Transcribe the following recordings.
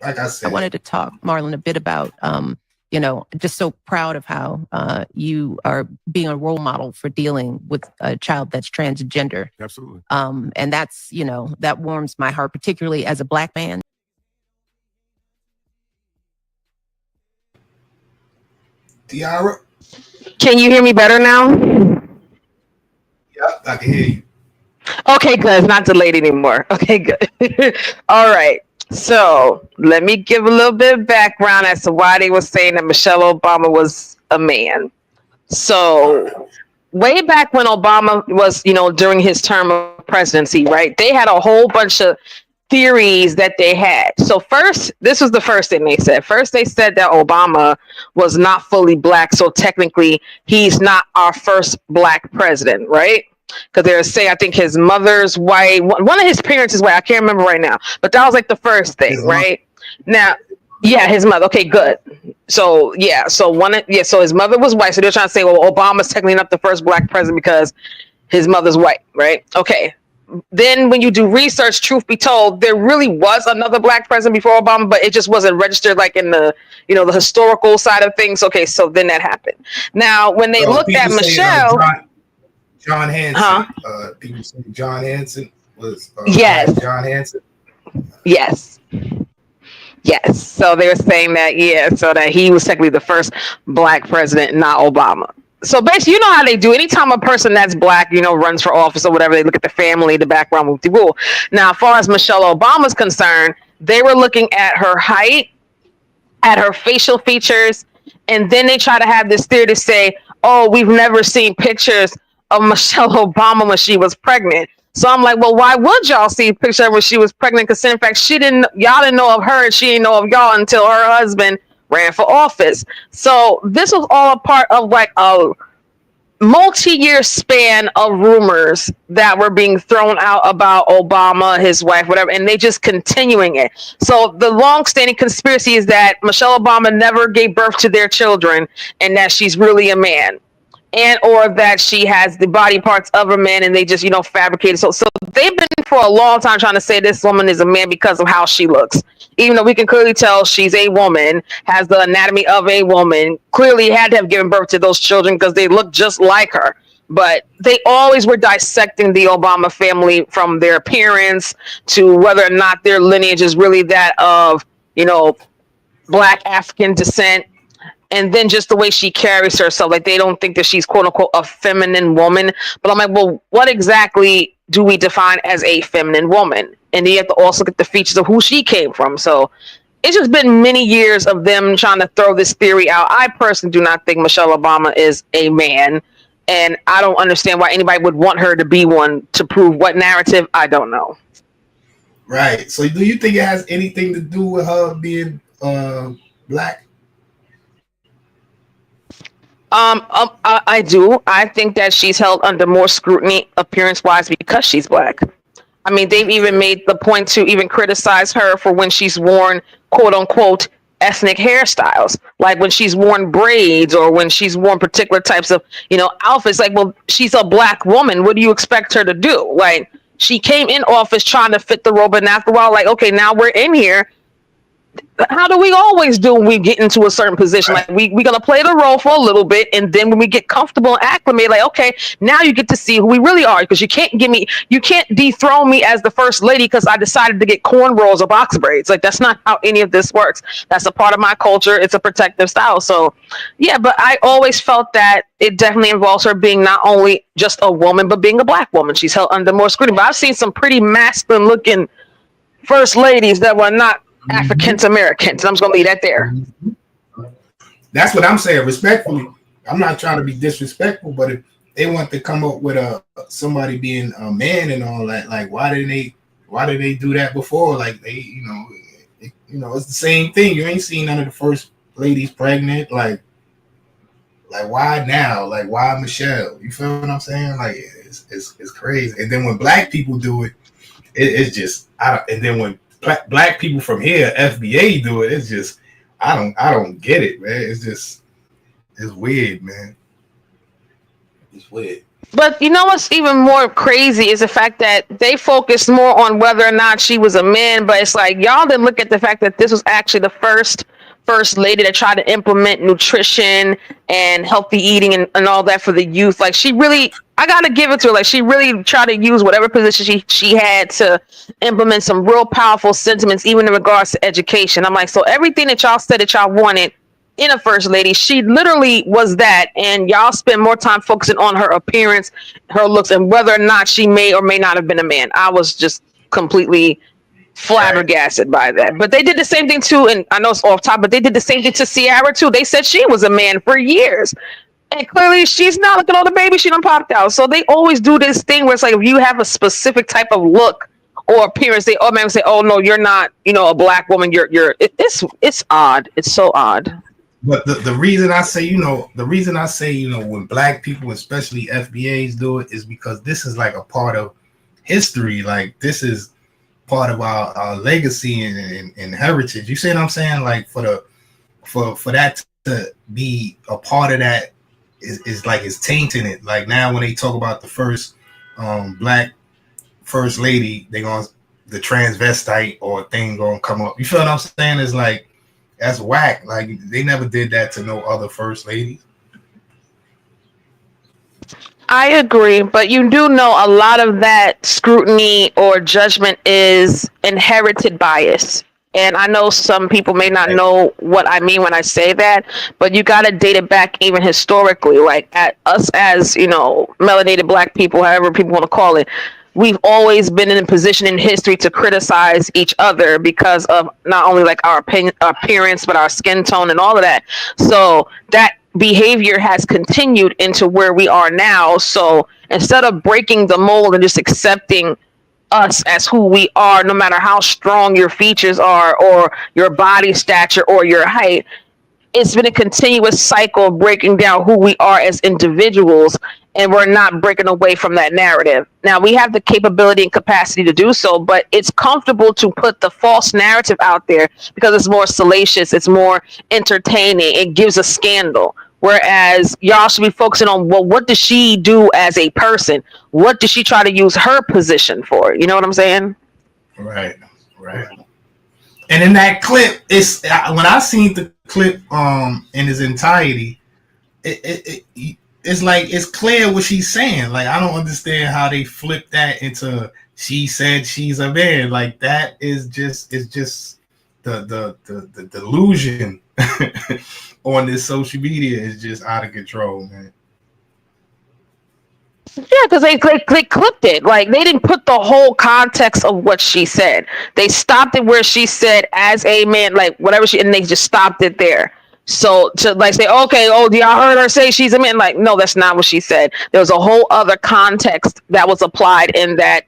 like I I said, wanted to talk, Marlon, a bit about, just so proud of how you are being a role model for dealing with a child that's transgender. Absolutely. And that's, that warms my heart, particularly as a Black man. Tiara. Can you hear me better now? Yep, I can hear you. Okay, good. It's not delayed anymore. Okay, good. All right. So let me give a little bit of background as to why they were saying that Michelle Obama was a man. So way back when Obama was, during his term of presidency, right? They had a whole bunch of theories that they had. So first, this was the first thing they said. First, they said that Obama was not fully Black, so technically he's not our first Black president, right? Because they were saying, I think his mother's white, one of his parents is white. I can't remember right now, but that was like the first thing, right? Now, yeah, his mother. Okay, good. So yeah, so so his mother was white. So they're trying to say, well, Obama's technically not the first Black president because his mother's white, right? Okay. Then when you do research, truth be told, there really was another Black president before Obama, but it just wasn't registered like in the, the historical side of things. Okay, so then that happened. Now, when they looked at Michelle, John Hanson. People say John Hanson was yes, John Hanson. Yes. Yes. So they were saying that, so that he was technically the first Black president, not Obama. So basically, you know how they do. Anytime a person that's Black, runs for office or whatever, they look at the family, the background, with the rule. Now, as far as Michelle Obama's concerned, they were looking at her height, at her facial features, and then they try to have this theory to say, oh, we've never seen pictures of Michelle Obama when she was pregnant. So I'm like, well, why would y'all see a picture of when she was pregnant? Because in fact, y'all didn't know of her, and she didn't know of y'all until her husband ran for office. So this was all a part of like a multi-year span of rumors that were being thrown out about Obama, his wife, whatever, and they just continuing it. So the long-standing conspiracy is that Michelle Obama never gave birth to their children and that she's really a man. And or that she has the body parts of a man and they just, fabricated. So they've been for a long time trying to say this woman is a man because of how she looks. Even though we can clearly tell she's a woman, has the anatomy of a woman, clearly had to have given birth to those children because they look just like her. But they always were dissecting the Obama family from their appearance to whether or not their lineage is really that of, Black African descent. And then just the way she carries herself, like they don't think that she's quote unquote a feminine woman. But I'm like, well, what exactly do we define as a feminine woman? And then you have to also get the features of who she came from. So it's just been many years of them trying to throw this theory out. I personally do not think Michelle Obama is a man. And I don't understand why anybody would want her to be one. To prove what narrative, I don't know. Right. So do you think it has anything to do with her being Black? I do. I think that she's held under more scrutiny appearance-wise because she's Black. I mean, they've even made the point to even criticize her for when she's worn quote-unquote ethnic hairstyles, like when she's worn braids or when she's worn particular types of, outfits. Like, well, she's a Black woman. What do you expect her to do? Like, she came in office trying to fit the role, but after a while, like, okay, now we're in here. How do we always do when we get into a certain position? Like we're gonna play the role for a little bit, and then when we get comfortable and acclimate, like, okay, now you get to see who we really are. Because you can't dethrone me as the first lady because I decided to get cornrows or box braids. Like that's not how any of this works. That's a part of my culture. It's a protective style. So yeah, but I always felt that it definitely involves her being not only just a woman, but being a Black woman. She's held under more scrutiny. But I've seen some pretty masculine looking first ladies that were not African Americans. I'm just gonna leave that there. That's what I'm saying. Respectfully, I'm not trying to be disrespectful, but if they want to come up with somebody being a man and all that, like why did they do that before? Like they, it's the same thing. You ain't seen none of the first ladies pregnant. Like why now? Like why Michelle? You feel what I'm saying? Like it's crazy. And then when Black people do it, it's just and then when Black people from here, FBA do it. It's just, I don't get it, man. It's weird, man. It's weird. But you know what's even more crazy is the fact that they focused more on whether or not she was a man. But it's like y'all didn't look at the fact that this was actually the first lady that tried to implement nutrition and healthy eating and all that for the youth. Like she really, I gotta give it to her. Like she really tried to use whatever position she had to implement some real powerful sentiments, even in regards to education. I'm like, so everything that y'all said that y'all wanted in a first lady, she literally was that, and y'all spend more time focusing on her appearance, her looks, and whether or not she may or may not have been a man. I was just completely flabbergasted by that. But they did the same thing too, and I know it's off top, but they did the same thing to Ciara too. They said she was a man for years. And clearly she's not looking at the baby, she done popped out. So they always do this thing where it's like if you have a specific type of look or appearance, they automatically say, "Oh no, you're not, a black woman. It's odd. It's so odd." But the reason I say, when black people, especially FBAs, do it is because this is like a part of history. Like this is part of our legacy and heritage. You see what I'm saying? Like for that to be a part of that is like it's tainting it. Like now when they talk about the first black first lady, the transvestite or thing gonna come up. You feel what I'm saying? It's like that's whack. Like they never did that to no other first ladies. I agree, but you do know a lot of that scrutiny or judgment is inherited bias. And I know some people may not know what I mean when I say that, but you got to date it back even historically. Like at us as, melanated black people, however people want to call it, we've always been in a position in history to criticize each other because of not only like our appearance, but our skin tone and all of that. So that behavior has continued into where we are now. So instead of breaking the mold and just accepting us as who we are, no matter how strong your features are or your body stature or your height, it's been a continuous cycle of breaking down who we are as individuals, and we're not breaking away from that narrative. Now, we have the capability and capacity to do so, but it's comfortable to put the false narrative out there because it's more salacious, it's more entertaining, it gives a scandal. Whereas y'all should be focusing on, well, what does she do as a person? What does she try to use her position for? You know what I'm saying? Right. And in that clip, it's when I seen the clip in its entirety, it's like it's clear what she's saying. Like I don't understand how they flip that into she said she's a man. Like that is just the delusion on this social media is just out of control, man. Yeah, because they clipped it. Like they didn't put the whole context of what she said. They stopped it where she said as a man, like whatever and they just stopped it there. So to like say, okay, do y'all heard her say she's a man? Like, no, that's not what she said. There was a whole other context that was applied in that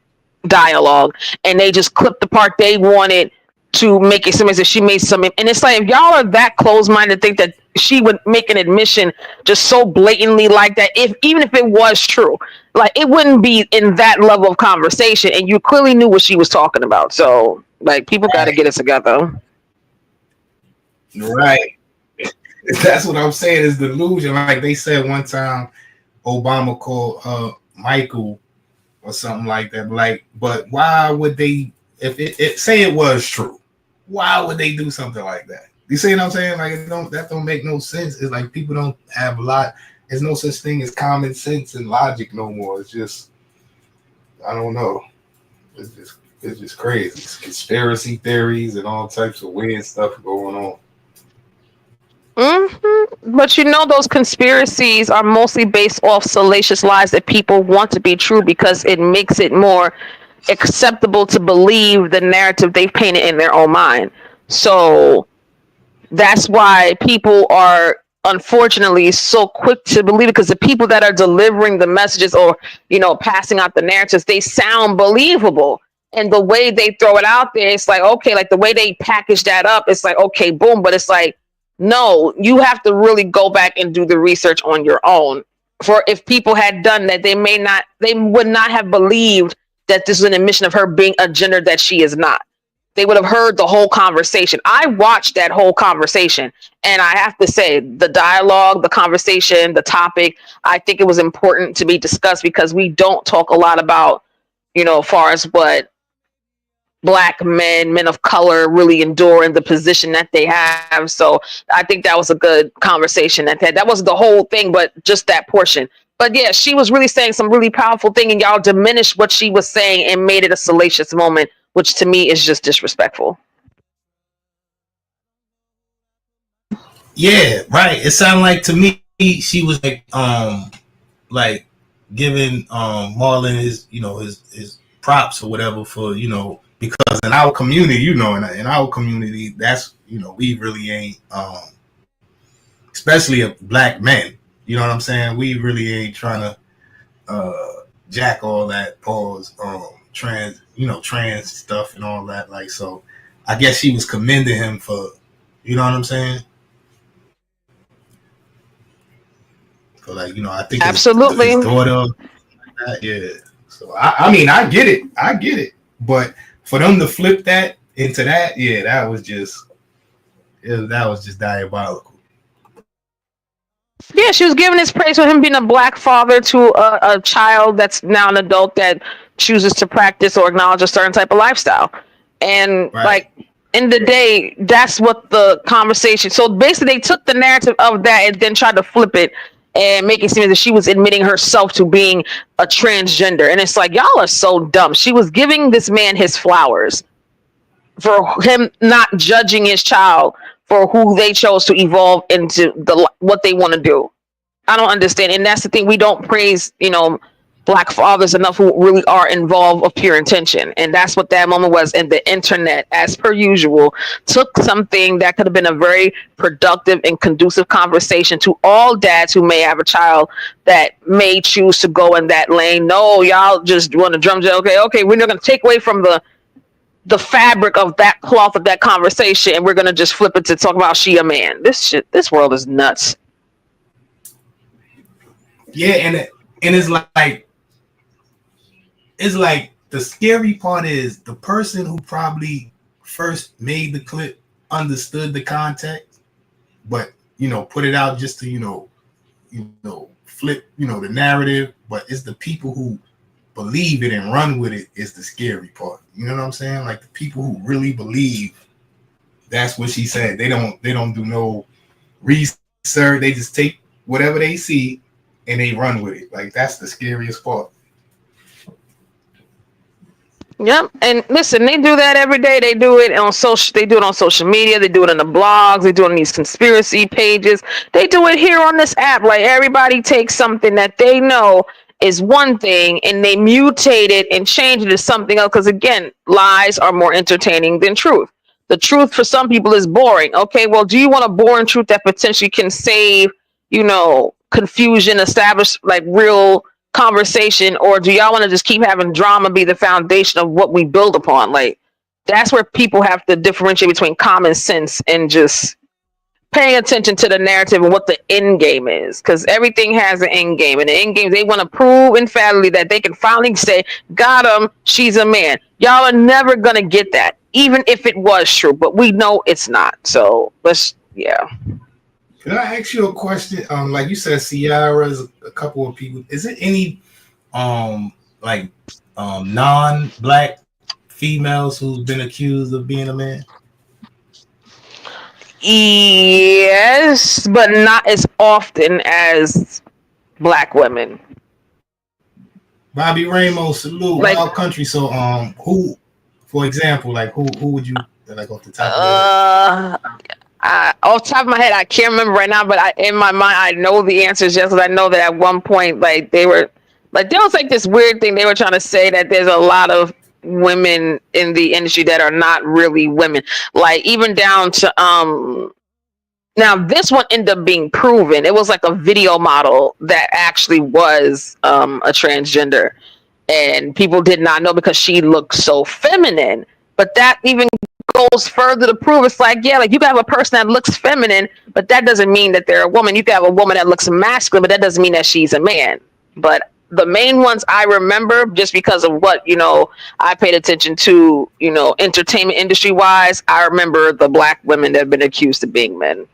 dialogue, and they just clipped the part they wanted to make it seem as if she made some. And it's like, if y'all are that close-minded, think that she would make an admission just so blatantly like that, even if it was true, like it wouldn't be in that level of conversation, and you clearly knew what she was talking about. So like people got to get it together. Right. That's what I'm saying is delusion. Like they said one time Obama called Michael or something like that. Like, but why would they, if it say it was true, why would they do something like that? You see what I'm saying? Like that don't make no sense. It's like people don't have a lot. There's no such thing as common sense and logic no more. It's just, I don't know. It's just crazy. It's conspiracy theories and all types of weird stuff going on. Mm-hmm. But those conspiracies are mostly based off salacious lies that people want to be true because it makes it more acceptable to believe the narrative they've painted in their own mind. So that's why people are unfortunately so quick to believe it, because the people that are delivering the messages or passing out the narratives, they sound believable. And the way they throw it out there, it's like, okay, like the way they package that up, it's like, okay, boom. But it's like, no, you have to really go back and do the research on your own. For if people had done that, they would not have believed that this is an admission of her being a gender that she is not. they would have heard the whole conversation. I watched that whole conversation, and I have to say, the dialogue, the conversation, the topic, I think it was important to be discussed because we don't talk a lot about, as far as what Black men of color really endure in the position that they have. So I think that was a good conversation that wasn't the whole thing, but just that portion. But yeah, she was really saying some really powerful thing, and y'all diminished what she was saying and made it a salacious moment, which to me is just disrespectful. Yeah, right. It sounded like to me she was like giving Marlon his props or whatever for because in our community, in our community, that's we really ain't especially Black men. You know what I'm saying? We really ain't trying to jack all that trans stuff and all that. Like, so I guess she was commending him for, you know what I'm saying? So like, I think absolutely his daughter, yeah. So I mean, I get it, but for them to flip that into that, yeah, that was just diabolical. Yeah, she was giving his praise for him being a Black father to a child that's now an adult that chooses to practice or acknowledge a certain type of lifestyle. And right. Like in the day, that's what the conversation. So basically, they took the narrative of that and then tried to flip it and make it seem as if she was admitting herself to being a transgender. And it's like, y'all are so dumb. She was giving this man his flowers for him not judging his child for who they chose to evolve into what they want to do. I don't understand. And that's the thing. We don't praise, Black fathers enough who really are involved of pure intention. And that's what that moment was. And the internet, as per usual, took something that could have been a very productive and conducive conversation to all dads who may have a child that may choose to go in that lane. No, y'all just want to drum. Okay, we're not going to take away from the fabric of that cloth of that conversation, and we're going to just flip it to talk about she a man. This world is nuts. Yeah, and it's like the scary part is the person who probably first made the clip understood the context, but put it out just to flip the narrative. But it's the people who believe it and run with it is the scary part. You know what I'm saying? Like the people who really believe that's what she said. They don't do no research. They just take whatever they see and they run with it. Like that's the scariest part. Yep. And listen, they do that every day. They do it on social media, they do it in the blogs, they do it on these conspiracy pages. They do it here on this app. Like everybody takes something that they know is one thing and they mutate it and change it to something else. Because again, lies are more entertaining than truth. The truth for some people is boring. Okay, well, do you want a boring truth that potentially can save, confusion, establish like real conversation, or do y'all want to just keep having drama be the foundation of what we build upon? Like that's where people have to differentiate between common sense and just paying attention to the narrative and what the end game is, because everything has an end game, and the end game, they want to prove emphatically that they can finally say, got him, she's a man. Y'all are never gonna get that, even if it was true, but we know it's not. So yeah. Can I ask you a question? Like you said, Ciara's a couple of people. Is it any non-Black females who's been accused of being a man? Yes, but not as often as Black women. Bobby Ramos, salute, Wild Country. So who, for example, like who would you like off the top of your head? Off the top of my head, I can't remember right now, but in my mind, I know the answers just because I know that at one point, there was this weird thing they were trying to say that there's a lot of women in the industry that are not really women, like even down to now this one ended up being proven. It was like a video model that actually was a transgender, and people did not know because she looked so feminine. But that even goes further to prove it's like, yeah, like you can have a person that looks feminine, but that doesn't mean that they're a woman. You can have a woman that looks masculine, but that doesn't mean that she's a man. But the main ones I remember, just because of what, I paid attention to, entertainment industry wise, I remember the black women that have been accused of being men.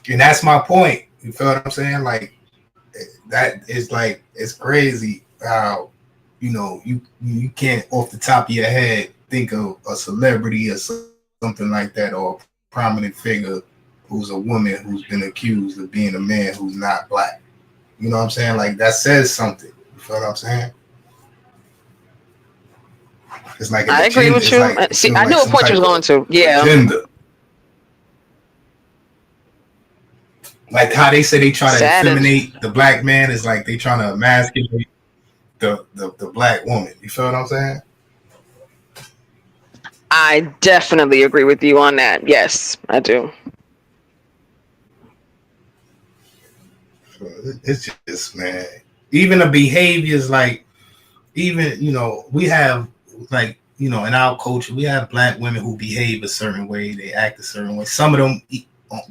And that's my point. You feel what I'm saying? Like, that is like, it's crazy how, you can't off the top of your head think of a celebrity or something like that, or a prominent figure who's a woman who's been accused of being a man who's not black. You know what I'm saying? Like, that says something. You feel what I'm saying? It's like I agree with you. Like, see, I knew what point you was going to. Yeah. Agenda. Like how they say they try to effeminate the black man, is like they trying to emasculate the black woman. You feel what I'm saying? I definitely agree with you on that. Yes, I do. It's just, man, even the behaviors, like, even, we have, like, in our culture, we have black women who behave a certain way, they act a certain way. Some of them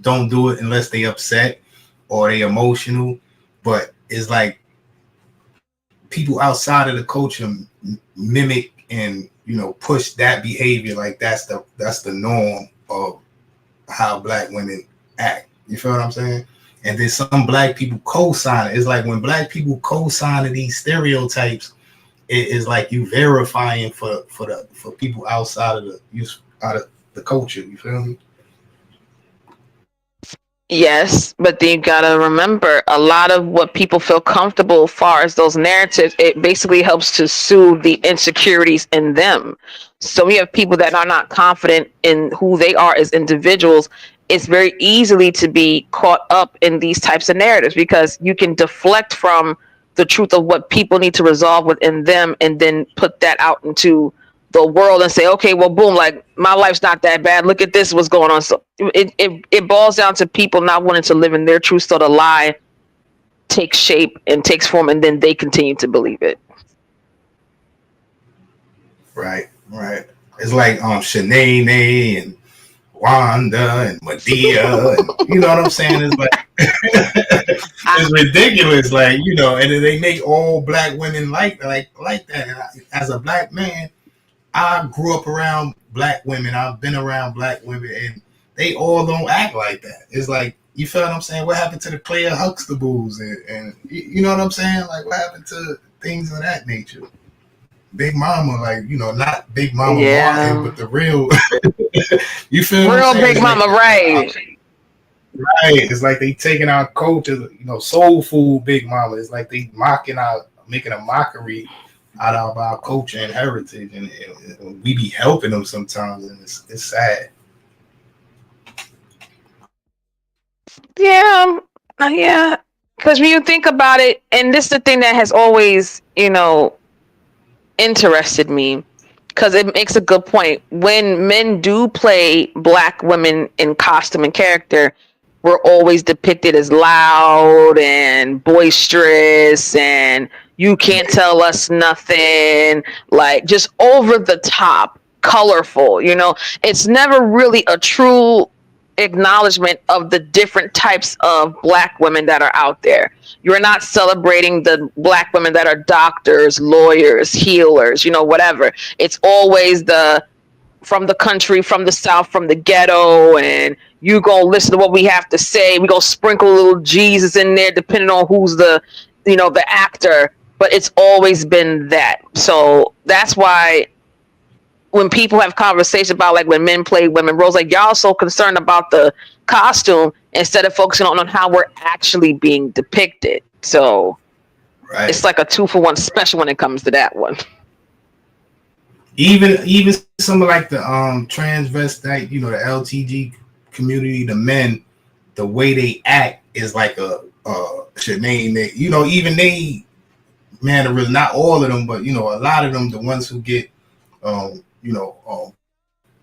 don't do it unless they upset or they emotional, but it's like people outside of the culture mimic and push that behavior, like that's the norm of how black women act. You feel what I'm saying? And then some black people co-sign it. It's like when black people co-sign these stereotypes, it is like you verifying for people outside of the culture. You feel me? Yes, but then you gotta remember, a lot of what people feel comfortable as far as those narratives, it basically helps to soothe the insecurities in them. So we have people that are not confident in who they are as individuals. It's very easily to be caught up in these types of narratives, because you can deflect from the truth of what people need to resolve within them, and then put that out into the world and say, okay, well, boom, like my life's not that bad. Look at this, what's going on. So it boils down to people not wanting to live in their truth, so the lie takes shape and takes form, and then they continue to believe it. Right. It's like Shanae and Wanda and Madea, and you know what I'm saying? It's like it's ridiculous, like, and then they make all black women like that. And as a black man, I grew up around black women. I've been around black women, and they all don't act like that. It's like, you feel what I'm saying? What happened to the Claire Huxtables and you know what I'm saying? Like, what happened to things of that nature? Big Mama, like, not Big Mama Martin, but the real. You feel what I'm saying? Big Mama, right? Right. It's like they taking our culture, soul food Big Mama. It's like they making a mockery out of our culture and heritage, and we be helping them sometimes, and it's sad. Yeah. Because when you think about it, and this is the thing that has always, interested me, because it makes a good point. When men do play black women in costume and character, we're always depicted as loud and boisterous, and you can't tell us nothing, like just over the top, colorful. It's never really a true acknowledgement of the different types of black women that are out there. You're not celebrating the black women that are doctors, lawyers, healers, whatever. It's always from the country, from the South, from the ghetto, and you gonna listen to what we have to say. We gonna sprinkle a little Jesus in there, depending on who's the actor. But it's always been that. So that's why when people have conversations about, like, when men play women roles, like, y'all so concerned about the costume instead of focusing on how we're actually being depicted. So It's like a 2-for-1 special when it comes to that one. Even some of, like, the transvestite, the LTG community, the men, the way they act is like a Shanae. Even they mannerisms, not all of them, but a lot of them, the ones who get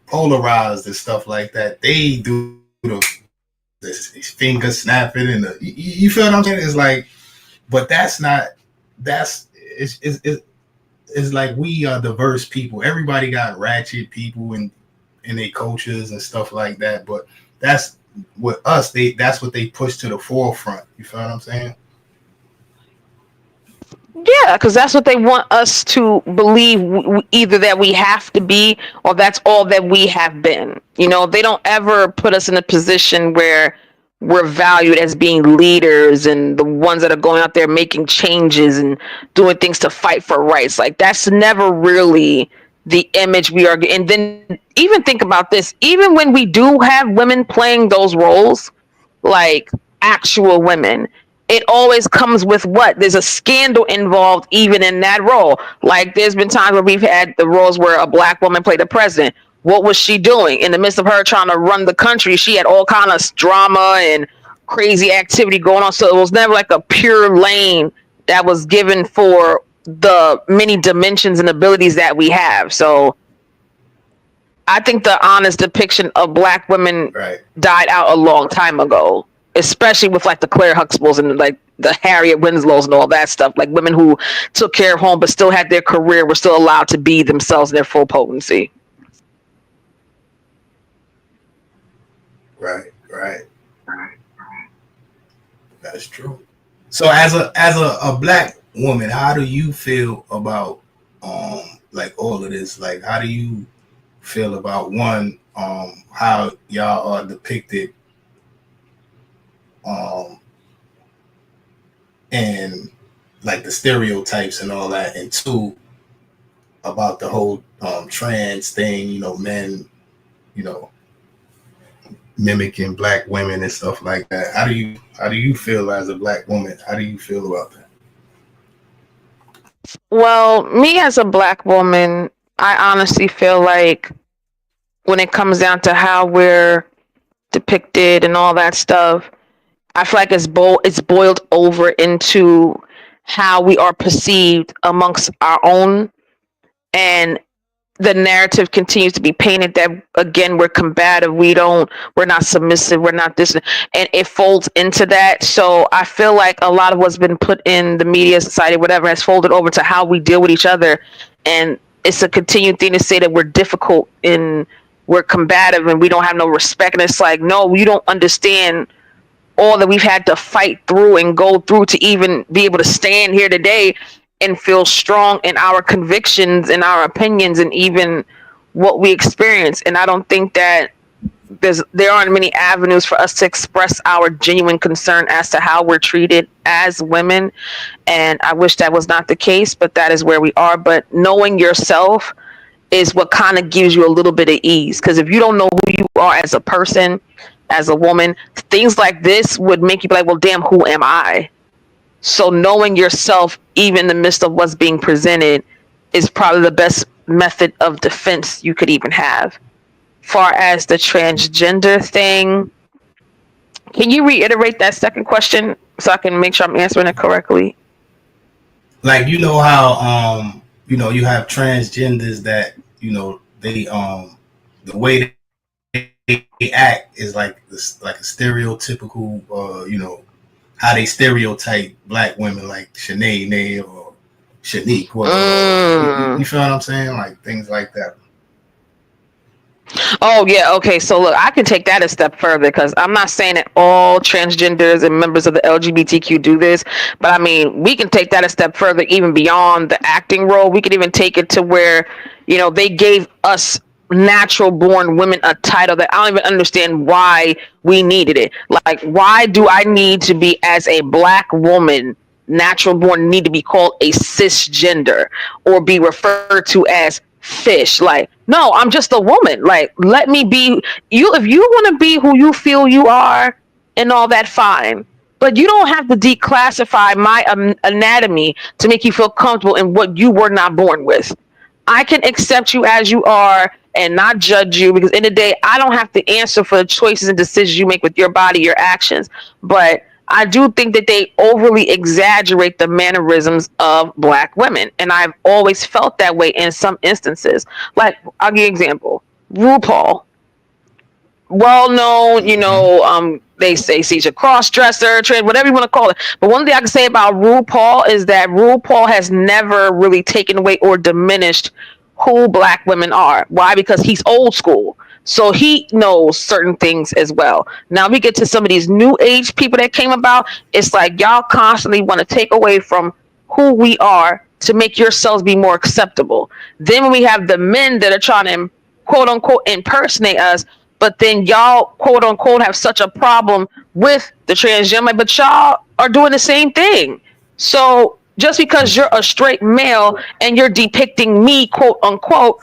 polarized and stuff like that, they do the finger snapping and you feel what I'm saying? It's like, but it's like, we are diverse people. Everybody got ratchet people in their cultures and stuff like that, but that's what that's what they push to the forefront. You feel what I'm saying? Yeah, because that's what they want us to believe, either that we have to be or that's all that we have been. You know, they don't ever put us in a position where we're valued as being leaders and the ones that are going out there making changes and doing things to fight for rights. Like, that's never really the image we are. And then even think about this, even when we do have women playing those roles, like actual women, it always comes with what? There's a scandal involved even in that role. Like, there's been times where we've had the roles where a black woman played the president. What was she doing? In the midst of her trying to run the country, she had all kind of drama and crazy activity going on. So it was never like a pure lane that was given for the many dimensions and abilities that we have. So I think the honest depiction of black women Right. died out a long time ago, especially with like the Claire Huxtables and like the Harriet Winslows and all that stuff. Like, women who took care of home but still had their career, were still allowed to be themselves in their full potency. Right. That's true. So as a black woman, how do you feel about like all of this? Like, how do you feel about how y'all are depicted and like the stereotypes and all that, and two, about the whole trans thing, you know, men, you know, mimicking black women and stuff like that. How do you feel as a black woman? How do you feel about that? Well, me as a black woman, I honestly feel like when it comes down to how we're depicted and all that stuff, I feel like it's boiled over into how we are perceived amongst our own, and the narrative continues to be painted that, again, we're combative, we're not submissive, we're not this, and it folds into that. So I feel like a lot of what's been put in the media, society, whatever, has folded over to how we deal with each other, and it's a continued thing to say that we're difficult and we're combative and we don't have no respect. And it's like, no, you don't understand all that we've had to fight through and go through to even be able to stand here today and feel strong in our convictions and our opinions and even what we experience. And I don't think that there aren't many avenues for us to express our genuine concern as to how we're treated as women. And I wish that was not the case, but that is where we are. But knowing yourself is what kind of gives you a little bit of ease. Because if you don't know who you are as a person, as a woman, things like this would make you be like, well, damn, who am I? So knowing yourself, even in the midst of what's being presented, is probably the best method of defense you could even have. Far as the transgender thing, can you reiterate that second question so I can make sure I'm answering it correctly? Like, you know how you know, you have transgenders that, you know, they the way they act is like this, like a stereotypical you know, how they stereotype black women, like Shanae or Shanique, or you feel what I'm saying? Like, things like that. Oh, yeah. Okay. So look, I can take that a step further, because I'm not saying that all transgenders and members of the LGBTQ do this, but I mean, we can take that a step further, even beyond the acting role. We could even take it to where, you know, they gave us natural born women a title that I don't even understand why we needed it. Like, why do I need to be, as a black woman, natural born, need to be called a cisgender or be referred to as fish? Like, no, I'm just a woman. Like, let me be you. If you want to be who you feel you are and all that, fine, but you don't have to declassify my anatomy to make you feel comfortable in what you were not born with. I can accept you as you are and not judge you, because in the day, I don't have to answer for the choices and decisions you make with your body, your actions. But I do think that they overly exaggerate the mannerisms of black women. And I've always felt that way in some instances. Like, I'll give you an example. RuPaul. Well known, you know, they say she's a cross-dresser, trans, whatever you want to call it. But one thing I can say about RuPaul is that RuPaul has never really taken away or diminished who black women are. Why? Because he's old school. So he knows certain things as well. Now we get to some of these new age people that came about. It's like y'all constantly want to take away from who we are to make yourselves be more acceptable. Then when we have the men that are trying to quote unquote impersonate us, but then y'all quote unquote have such a problem with the transgender, but y'all are doing the same thing. So just because you're a straight male and you're depicting me quote unquote,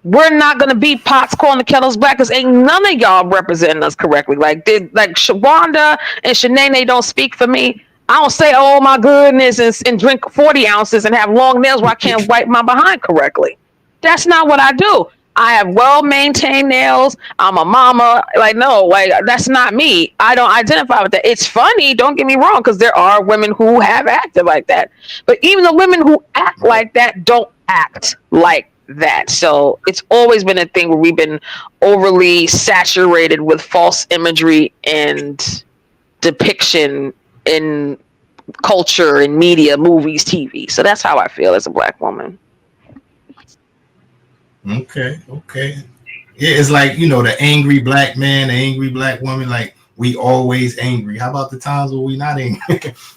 we're not gonna be pots calling the kettles black, because ain't none of y'all representing us correctly. Like Shawanda and Shanae, they don't speak for me. I don't say, oh my goodness, and drink 40 ounces and have long nails where I can't wipe my behind correctly. That's not what I do. I have well-maintained nails. I'm a mama. Like, no, like that's not me. I don't identify with that. It's funny, don't get me wrong, because there are women who have acted like that. But even the women who act like that don't act like that. So it's always been a thing where we've been overly saturated with false imagery and depiction in culture and media, movies, TV. So that's how I feel as a black woman. Okay. Yeah, it's like, the angry black man, the angry black woman, like we always angry. How about the times where we not angry?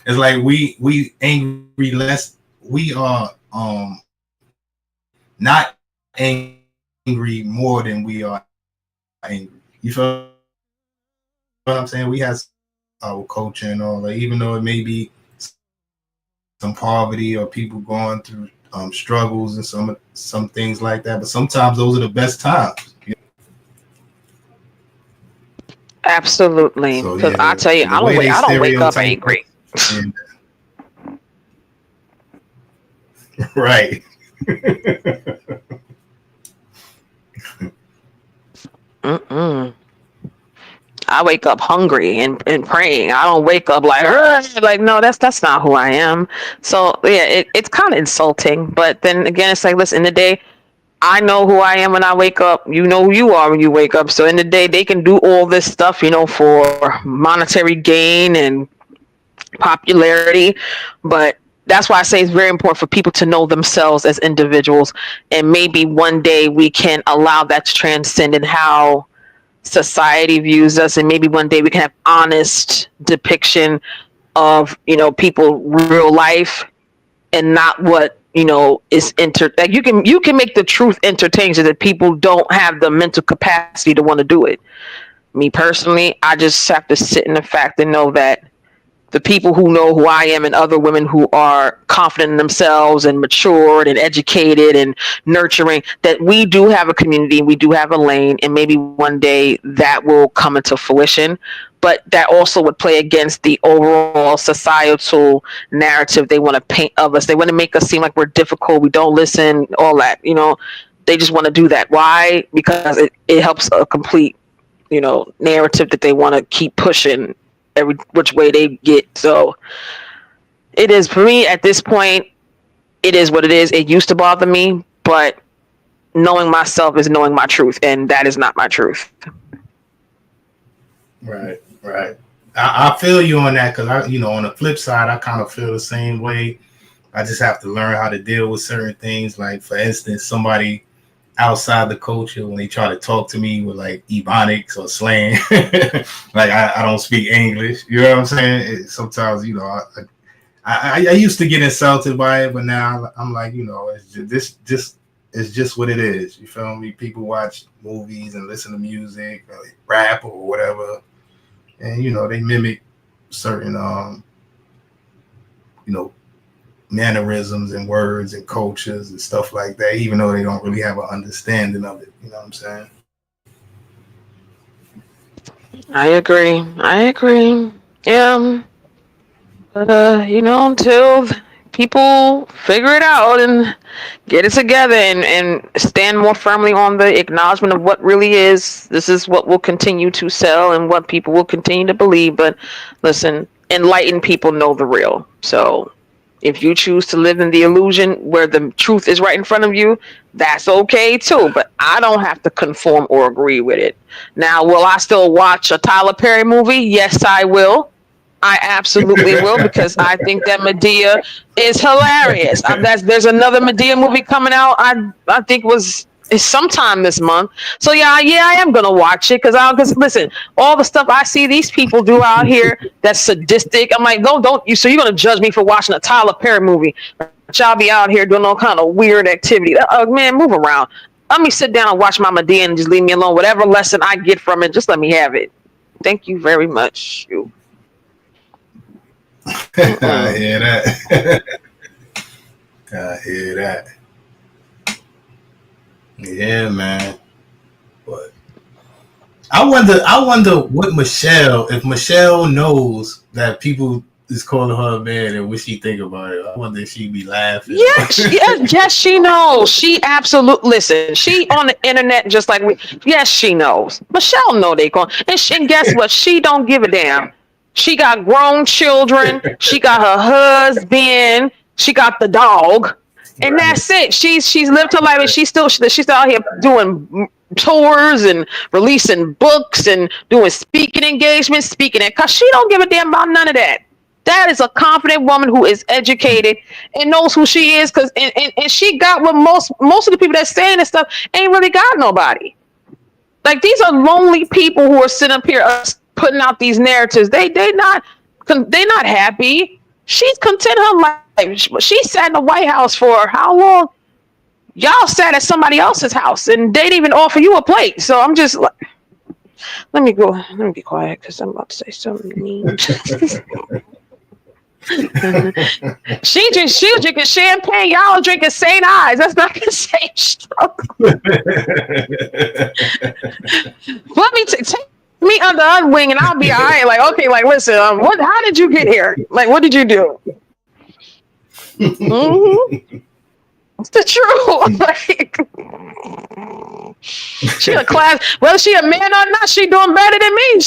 It's like we angry less. We are not angry more than we are angry. You feel what I'm saying? We have our culture and all that, even though it may be some poverty or people going through struggles and some things like that, but sometimes those are the best times. Absolutely, because I tell you, I don't wake up angry. Right. I wake up hungry and praying. I don't wake up like no, that's not who I am. So yeah, it's kind of insulting. But then again, it's like, listen, in the day, I know who I am when I wake up. You know who you are when you wake up. So in the day, they can do all this stuff, for monetary gain and popularity. But that's why I say it's very important for people to know themselves as individuals. And maybe one day we can allow that to transcend in how society views us, and maybe one day we can have honest depiction of people real life, and not what is like you can make the truth entertaining, so that people don't have the mental capacity to want to do it. Me personally, I just have to sit in the fact and know that the people who know who I am and other women who are confident in themselves and matured and educated and nurturing, that we do have a community and we do have a lane, and maybe one day that will come into fruition. But that also would play against the overall societal narrative they want to paint of us. They want to make us seem like we're difficult, we don't listen, all that. They just want to do that. Why? Because it helps a complete, narrative that they want to keep pushing every which way they get. So it is, for me at this point, it is what it is. It used to bother me, but knowing myself is knowing my truth, and that is not my truth. Right. I feel you on that, because on the flip side, I kind of feel the same way. I just have to learn how to deal with certain things. Like, for instance, somebody outside the culture, when they try to talk to me with like ebonics or slang, like I don't speak English. You know what I'm saying? Sometimes, I used to get insulted by it, but now I'm like, it's just what it is. You feel me? People watch movies and listen to music, or they rap or whatever, and they mimic certain mannerisms and words and cultures and stuff like that, even though they don't really have an understanding of it. You know what I'm saying? I agree. Yeah. But until people figure it out and get it together and stand more firmly on the acknowledgement of what really is, this is what will continue to sell and what people will continue to believe. But listen, enlightened people know the real. So if you choose to live in the illusion where the truth is right in front of you, that's okay too. But I don't have to conform or agree with it. Now, will I still watch a Tyler Perry movie? Yes, I will. I absolutely will, because I think that Medea is hilarious. There's another Medea movie coming out. I think was It's sometime this month. So yeah, I am gonna watch it because listen, all the stuff I see these people do out here that's sadistic. I'm like, don't you? So you're gonna judge me for watching a Tyler Perry movie? But y'all be out here doing all kind of weird activity. Man, move around. Let me sit down and watch Mama D and just leave me alone. Whatever lesson I get from it, just let me have it. Thank you very much. I hear that. I hear that. Yeah, man. But I wonder what if Michelle knows that people is calling her a man and what she think about it. I wonder if she be laughing. Yes, she knows. She absolutely listen. She on the internet just like we. Yes, she knows. Michelle know they going. And guess what? She don't give a damn. She got grown children. She got her husband. She got the dog. And that's it. She's lived her life, and she's still out here doing tours and releasing books and doing speaking engagements, because she don't give a damn about none of that. That is a confident woman who is educated and knows who she is. And she got what most of the people that's saying this stuff ain't really got nobody. Like, these are lonely people who are sitting up here putting out these narratives. They not happy. She's content her life. She sat in the White House for how long? Y'all sat at somebody else's house and they didn't even offer you a plate. So I'm just like, let me be quiet because I'm about to say something mean. She was drinking champagne. Y'all are drinking St. Ives. That's not the same struggle. Let me take me under one wing and I'll be all right. Like, okay, like, listen, how did you get here? Like, what did you do? Mm-hmm. It's the truth. Like, she a class, whether she a man or not, she doing better than me.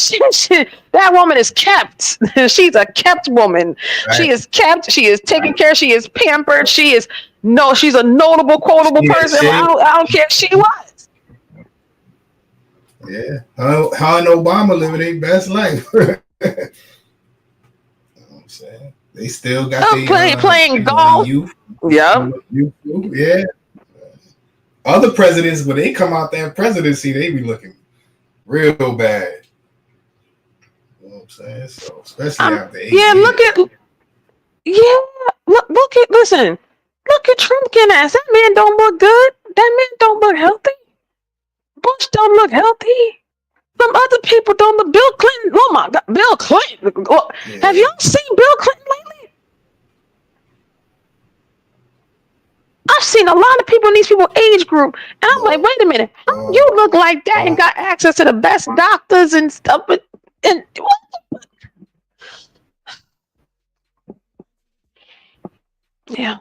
That woman is kept. She's a kept woman. Right. She is kept. She is taken care. She is pampered. She's a notable, quotable person. I don't care if she was. Yeah, her and Obama living their best life. You know what I'm saying? They still got playing golf. Yeah. Yeah. Other presidents, when they come out that presidency, they be looking real bad. You know what I'm saying? So especially after 8 years. Listen. Look at Trump getting ass. That man don't look good. That man don't look healthy. Bush don't look healthy. Some other people don't look. Bill Clinton. Oh my God, Bill Clinton. Yeah. Have y'all seen Bill Clinton lately? I've seen a lot of people in these people's age group, and I'm like, wait a minute, how you look like that and got access to the best doctors and stuff? And yeah.